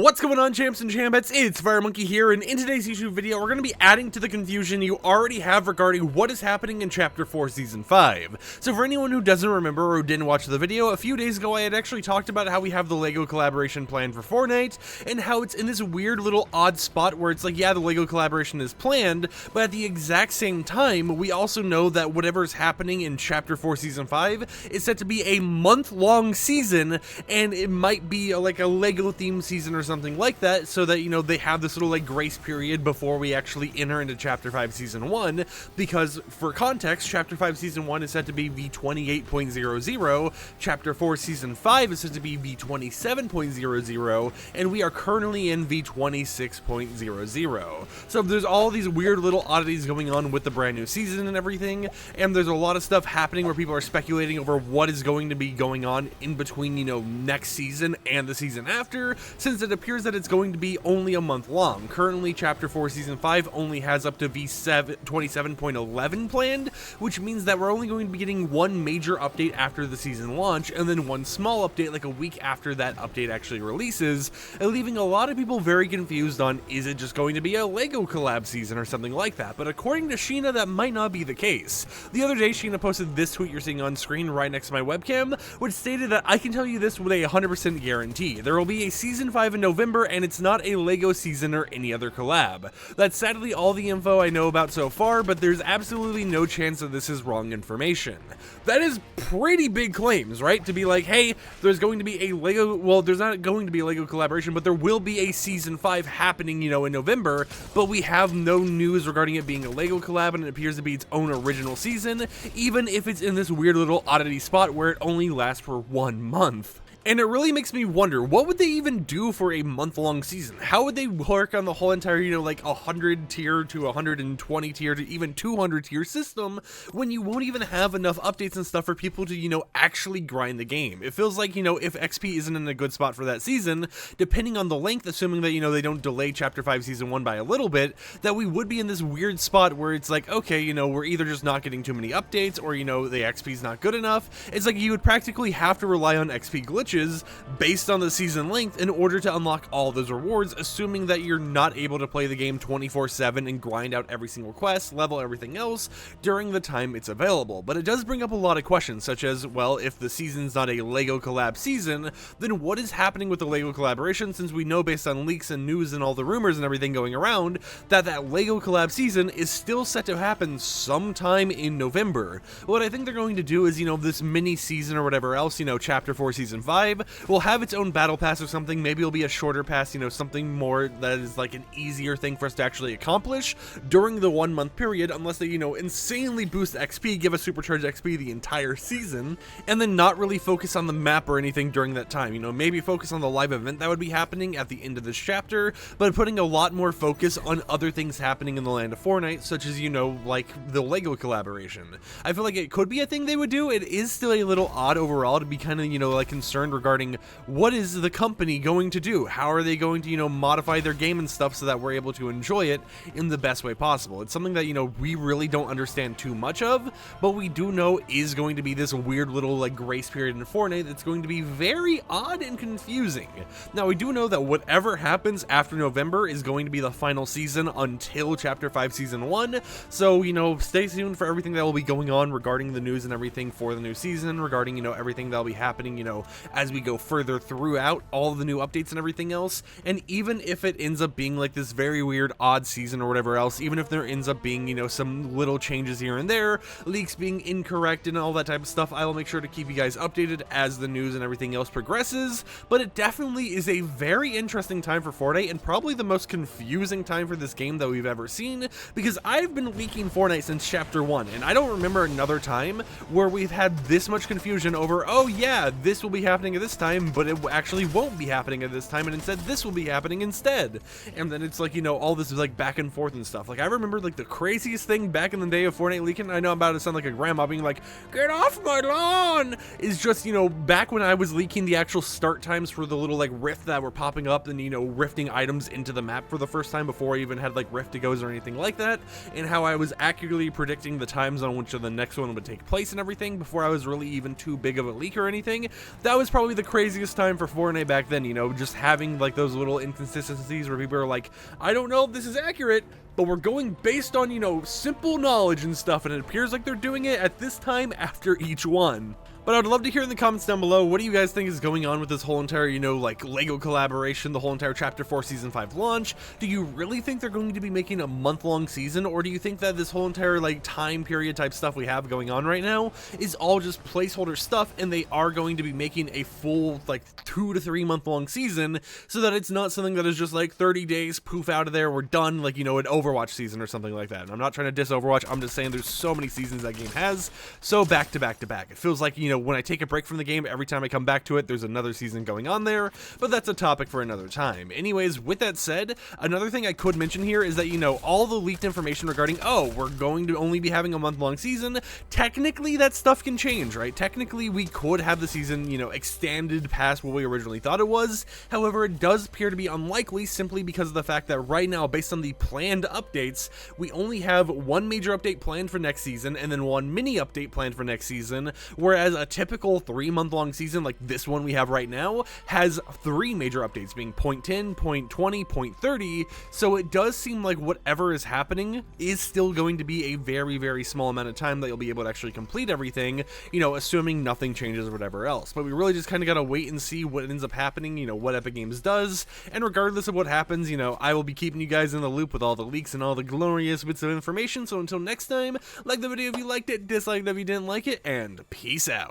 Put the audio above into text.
What's going on, champs and chambettes? It's FireMonkey here, and in today's YouTube video, we're going to be adding to the confusion you already have regarding what is happening in Chapter 4 Season 5. So for anyone who doesn't remember or didn't watch the video, a few days ago I had actually talked about how we have the LEGO collaboration planned for Fortnite, and how it's in this weird little odd spot where it's like, yeah, the LEGO collaboration is planned, but at the exact same time, we also know that whatever is happening in Chapter 4 Season 5 is set to be a month-long season, and it might be like a LEGO-themed season or something like that, so that, you know, they have this little like grace period before we actually enter into Chapter 5 Season 1, because for context, Chapter 5 Season 1 is set to be V28.00, Chapter 4 Season 5 is set to be V27.00, and we are currently in V26.00. So there's all these weird little oddities going on with the brand new season and everything, and there's a lot of stuff happening where people are speculating over what is going to be going on in between, you know, next season and the season after, since it appears that it's going to be only a month long. Currently, Chapter 4 Season 5 only has up to V27.11 planned, which means that we're only going to be getting one major update after the season launch, and then one small update like a week after that update actually releases, and leaving a lot of people very confused on, is it just going to be a LEGO collab season or something like that? But according to Sheena, that might not be the case. The other day, Sheena posted this tweet you're seeing on screen right next to my webcam, which stated that I can tell you this with a 100% guarantee. There will be a Season 5 in November, and it's not a LEGO season or any other collab. That's sadly all the info I know about so far, but there's absolutely no chance that this is wrong information. That is pretty big claims, right? To be like, hey, there's going to be a LEGO, well, there's not going to be a LEGO collaboration, but there will be a Season 5 happening, you know, in November, but we have no news regarding it being a LEGO collab, and it appears to be its own original season, even if it's in this weird little oddity spot where it only lasts for 1 month. And it really makes me wonder, what would they even do for a month-long season? How would they work on the whole entire, you know, like 100 tier to 120 tier to even 200 tier system when you won't even have enough updates and stuff for people to, you know, actually grind the game? It feels like, you know, if XP isn't in a good spot for that season, depending on the length, assuming that, you know, they don't delay Chapter 5 Season 1 by a little bit, that we would be in this weird spot where it's like, okay, you know, we're either just not getting too many updates, or, you know, the XP's not good enough. It's like you would practically have to rely on XP glitches based on the season length in order to unlock all those rewards, assuming that you're not able to play the game 24/7 and grind out every single quest, level everything else during the time it's available. But it does bring up a lot of questions, such as, well, if the season's not a LEGO collab season, then what is happening with the LEGO collaboration, since we know based on leaks and news and all the rumors and everything going around that that LEGO collab season is still set to happen sometime in November. What I think they're going to do is, you know, this mini season or whatever else, you know, Chapter 4 Season 5 will have its own battle pass or something. Maybe it'll be a shorter pass, you know, something more that is like an easier thing for us to actually accomplish during the 1 month period, unless they, you know, insanely boost XP, give us supercharged XP the entire season, and then not really focus on the map or anything during that time. You know, maybe focus on the live event that would be happening at the end of this chapter, but putting a lot more focus on other things happening in the land of Fortnite, such as, you know, like the LEGO collaboration. I feel like it could be a thing they would do. It is still a little odd overall to be kind of, you know, like concerned regarding what is the company going to do? How are they going to, you know, modify their game and stuff so that we're able to enjoy it in the best way possible? It's something that, you know, we really don't understand too much of, but we do know is going to be this weird little like grace period in Fortnite that's going to be very odd and confusing. Now, we do know that whatever happens after November is going to be the final season until Chapter 5 Season 1, so, you know, stay tuned for everything that will be going on regarding the news and everything for the new season, regarding, you know, everything that'll be happening, you know, as we go further throughout all the new updates and everything else. And even if it ends up being like this very weird odd season or whatever else, even if there ends up being, you know, some little changes here and there, leaks being incorrect and all that type of stuff, I will make sure to keep you guys updated as the news and everything else progresses. But it definitely is a very interesting time for Fortnite, and probably the most confusing time for this game that we've ever seen, because I've been leaking Fortnite since Chapter 1, and I don't remember another time where we've had this much confusion over, oh yeah, this will be happening at this time, but it actually won't be happening at this time, and instead this will be happening instead. And then it's like, you know, all this is like back and forth and stuff. Like, I remember like the craziest thing back in the day of Fortnite leaking, I know I'm about to sound like a grandma being like, get off my lawn, is just, you know, back when I was leaking the actual start times for the little like rift that were popping up and, you know, rifting items into the map for the first time before I even had like rift to goes or anything like that, and how I was accurately predicting the times on which the next one would take place and everything before I was really even too big of a leak or anything. That was probably probably the craziest time for Fortnite back then, you know, just having like those little inconsistencies where people are like, I don't know if this is accurate, but we're going based on, you know, simple knowledge and stuff, and it appears like they're doing it at this time after each one. But I'd love to hear in the comments down below, what do you guys think is going on with this whole entire, you know, like LEGO collaboration, the whole entire Chapter 4 Season 5 launch? Do you really think they're going to be making a month-long season, or do you think that this whole entire, like, time period type stuff we have going on right now is all just placeholder stuff, and they are going to be making a full, like, 2 to 3 month-long season, so that it's not something that is just, like, 30 days, poof, out of there, we're done, like, you know, an Overwatch season or something like that. And I'm not trying to diss Overwatch, I'm just saying there's so many seasons that game has, so back to back to back. It feels like, you know, when I take a break from the game, every time I come back to it, there's another season going on there, but that's a topic for another time. Anyways, with that said, another thing I could mention here is that, you know, all the leaked information regarding, oh, we're going to only be having a month-long season, technically that stuff can change, right? Technically, we could have the season, you know, extended past what we originally thought it was. However, it does appear to be unlikely simply because of the fact that right now, based on the planned updates, we only have one major update planned for next season and then one mini update planned for next season, whereas a typical 3-month-long season like this one we have right now has 3 major updates, being point 10, point 20, point 30, so it does seem like whatever is happening is still going to be a very, very small amount of time that you'll be able to actually complete everything, you know, assuming nothing changes or whatever else. But we really just kind of gotta wait and see what ends up happening, you know, what Epic Games does, and regardless of what happens, you know, I will be keeping you guys in the loop with all the leaks and all the glorious bits of information. So until next time, like the video if you liked it, dislike it if you didn't like it, and peace out.